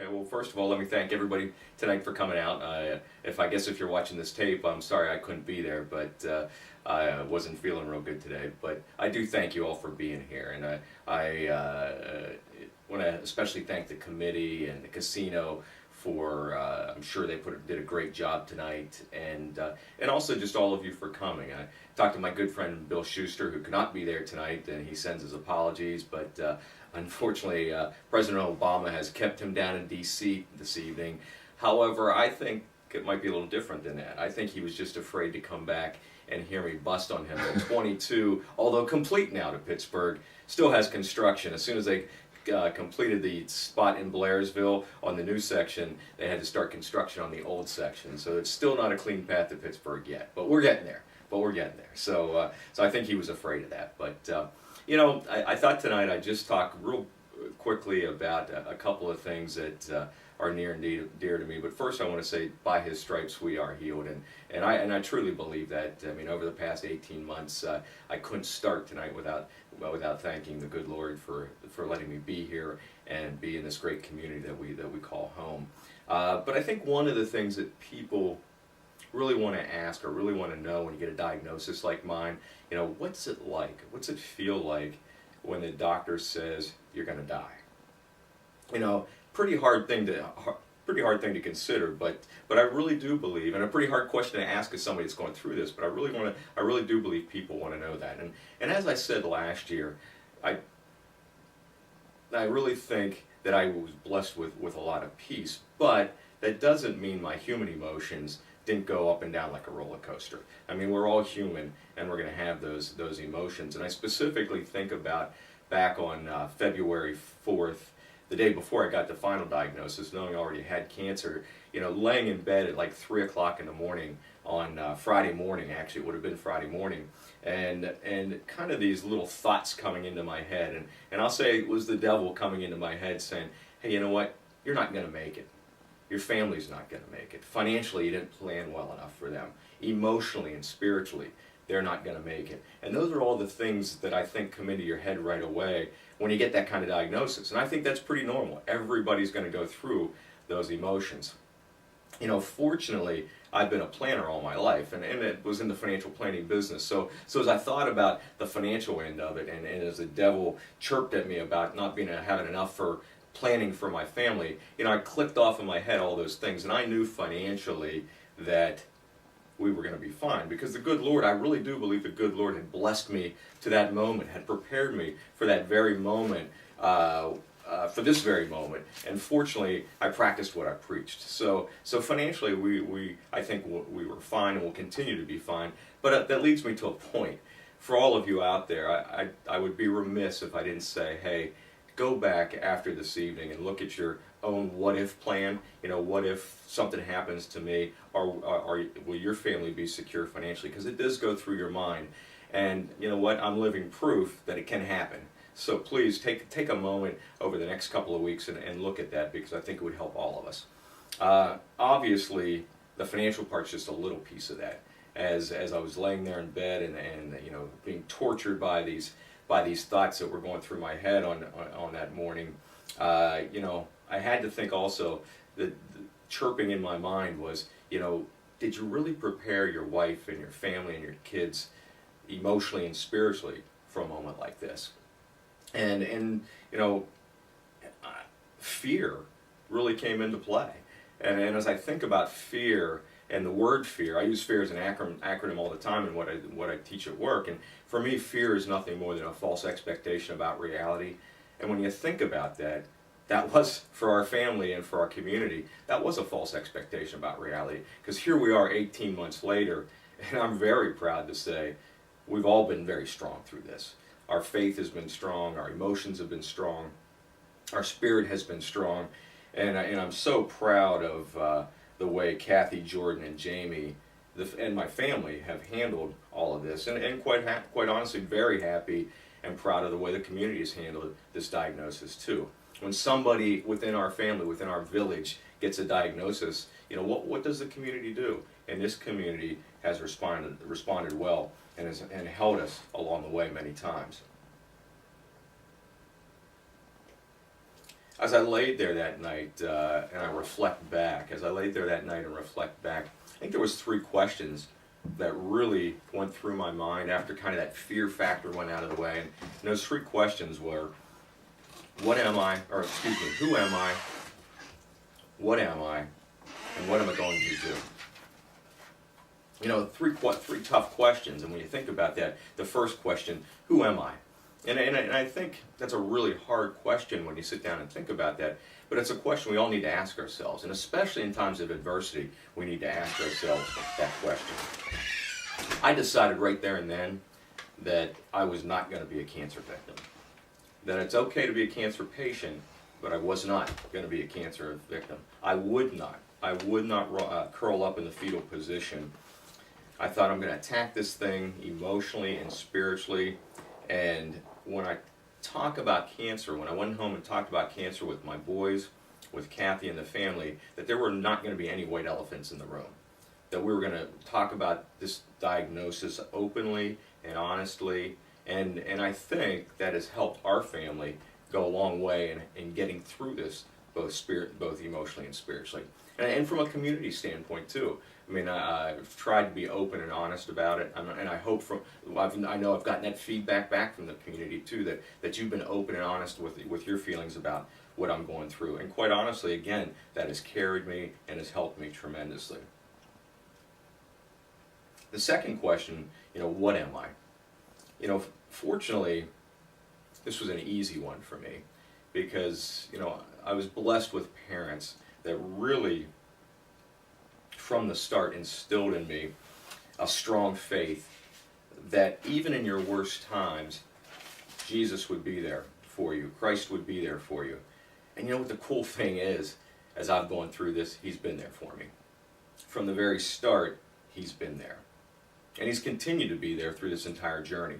Okay, well, first of all, let me thank everybody tonight for coming out. I guess if you're watching this tape, I'm sorry I couldn't be there, but I wasn't feeling real good today. But I do thank you all for being here, and I want to especially thank the committee and the casino for. I'm sure they did a great job tonight, and also just all of you for coming. I talked to my good friend Bill Schuster, who could not be there tonight, and he sends his apologies, but unfortunately, President Obama has kept him down in D.C. this evening. However, I think it might be a little different than that. I think he was just afraid to come back and hear me bust on him. At 22, although complete now to Pittsburgh, still has construction. As soon as they completed the spot in Blairsville on the new section, they had to start construction on the old section. So it's still not a clean path to Pittsburgh yet, but we're getting there. So I think he was afraid of that. But you know, I thought tonight I'd just talk real quickly about a couple of things that are near and dear to me. But first, I want to say, by His stripes we are healed, and I truly believe that. I mean, over the past 18 months, I couldn't start tonight without thanking the good Lord for letting me be here and be in this great community that we call home. But I think one of the things that people really want to ask or really want to know when you get a diagnosis like mine, you know, what's it like? What's it feel like when the doctor says you're going to die? You know, pretty hard thing to consider, but I really do believe, and a pretty hard question to ask as somebody that's going through this, but I really do believe people want to know that. And as I said last year, I really think that I was blessed with a lot of peace, but that doesn't mean my human emotions didn't go up and down like a roller coaster. I mean, we're all human, and we're going to have those emotions. And I specifically think about back on February 4th, the day before I got the final diagnosis, knowing I already had cancer, you know, laying in bed at like 3 o'clock in the morning on Friday morning, actually it would have been Friday morning, and kind of these little thoughts coming into my head, and I'll say it was the devil coming into my head saying, hey, you know what, you're not going to make it. Your family's not going to make it. Financially, you didn't plan well enough for them. Emotionally and spiritually, they're not going to make it. And those are all the things that I think come into your head right away when you get that kind of diagnosis. And I think that's pretty normal. Everybody's going to go through those emotions. You know, fortunately, I've been a planner all my life, and it was in the financial planning business. So as I thought about the financial end of it, and as the devil chirped at me about not having enough for planning for my family, you know, I clicked off in my head all those things, and I knew financially that we were going to be fine, because the good Lord, I really do believe the good Lord had blessed me to that moment, had prepared me for that very moment, for this very moment, and fortunately I practiced what I preached. So financially I think we were fine, and will continue to be fine, but that leads me to a point. For all of you out there, I would be remiss if I didn't say, hey, go back after this evening and look at your own what-if plan. You know, what if something happens to me, or will your family be secure financially? Because it does go through your mind. And you know what? I'm living proof that it can happen. So please take a moment over the next couple of weeks and look at that, because I think it would help all of us. Obviously, the financial part's just a little piece of that. As I was laying there in bed and you know, being tortured by these thoughts that were going through my head on that morning, you know, I had to think also that the chirping in my mind was, you know, did you really prepare your wife and your family and your kids emotionally and spiritually for a moment like this? And you know, fear really came into play. And as I think about fear and the word fear, I use fear as an acronym all the time in what I teach at work. And for me, fear is nothing more than a false expectation about reality. And when you think about that, that was, for our family and for our community, that was a false expectation about reality. Because here we are 18 months later, and I'm very proud to say we've all been very strong through this. Our faith has been strong, our emotions have been strong, our spirit has been strong, and I'm so proud of the way Cathy, Jordan, and Jamie, and my family have handled all of this, and quite honestly, very happy and proud of the way the community has handled this diagnosis too. When somebody within our family, within our village, gets a diagnosis, you know, what does the community do? And this community has responded well and held us along the way many times. As I laid there that night and I reflect back, as I laid there that night and reflect back, I think there was three questions that really went through my mind after kind of that fear factor went out of the way. And those three questions were, what am I, or excuse me, who am I, what am I, and what am I going to do? You know, three tough questions, and when you think about that, the first question, who am I? And I think that's a really hard question when you sit down and think about that, but it's a question we all need to ask ourselves, and especially in times of adversity, we need to ask ourselves that question. I decided right there and then that I was not going to be a cancer victim, that it's okay to be a cancer patient, but I was not going to be a cancer victim. I would not curl up in the fetal position. I thought, I'm going to attack this thing emotionally and spiritually. And when I talk about cancer, when I went home and talked about cancer with my boys, with Cathy and the family, that there were not going to be any white elephants in the room. That we were going to talk about this diagnosis openly and honestly. And I think that has helped our family go a long way in getting through this, both emotionally and spiritually. And from a community standpoint too. I mean, I've tried to be open and honest about it, and I hope I know I've gotten that feedback back from the community too, that you've been open and honest with your feelings about what I'm going through. And quite honestly, again, that has carried me and has helped me tremendously. The second question, you know, what am I? You know, fortunately, this was an easy one for me because, you know, I was blessed with parents that really, from the start, instilled in me a strong faith that even in your worst times, Jesus would be there for you. Christ would be there for you. And you know what the cool thing is, as I've gone through this, He's been there for me. From the very start, He's been there. And He's continued to be there through this entire journey.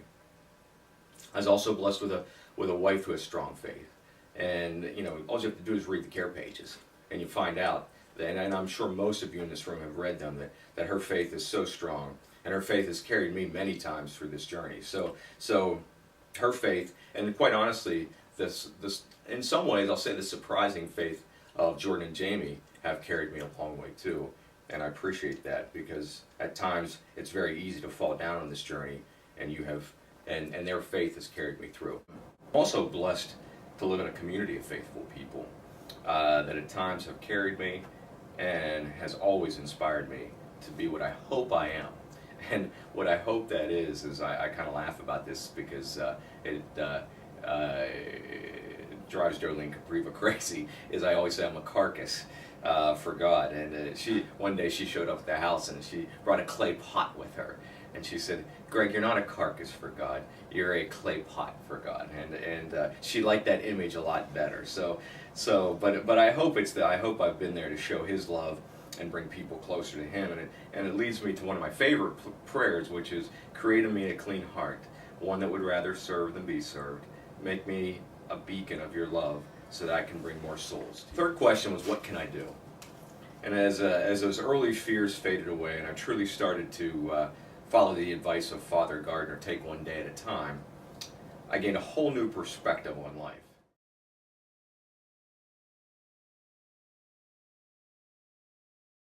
I was also blessed with a wife who has strong faith. And, you know, all you have to do is read the care pages, and you find out, and I'm sure most of you in this room have read them, that her faith is so strong, and her faith has carried me many times through this journey. So her faith, and quite honestly, this in some ways, I'll say the surprising faith of Jordan and Jamie have carried me a long way too, and I appreciate that because at times it's very easy to fall down on this journey, and and their faith has carried me through. I'm also blessed to live in a community of faithful people that at times have carried me and has always inspired me to be what I hope I am. And what I hope that is I kind of laugh about this because it drives Darlene Capriva crazy, is I always say I'm a carcass for God. And one day she showed up at the house and she brought a clay pot with her. And she said, Greg, you're not a carcass for God, you're a clay pot for God. And she liked that image a lot better. But I hope I hope I've been there to show His love and bring people closer to Him. And it leads me to one of my favorite prayers, which is, create in me a clean heart, one that would rather serve than be served. Make me a beacon of your love so that I can bring more souls. The third question was, what can I do? And as those early fears faded away and I truly started to follow the advice of Father Gardner, take one day at a time, I gained a whole new perspective on life.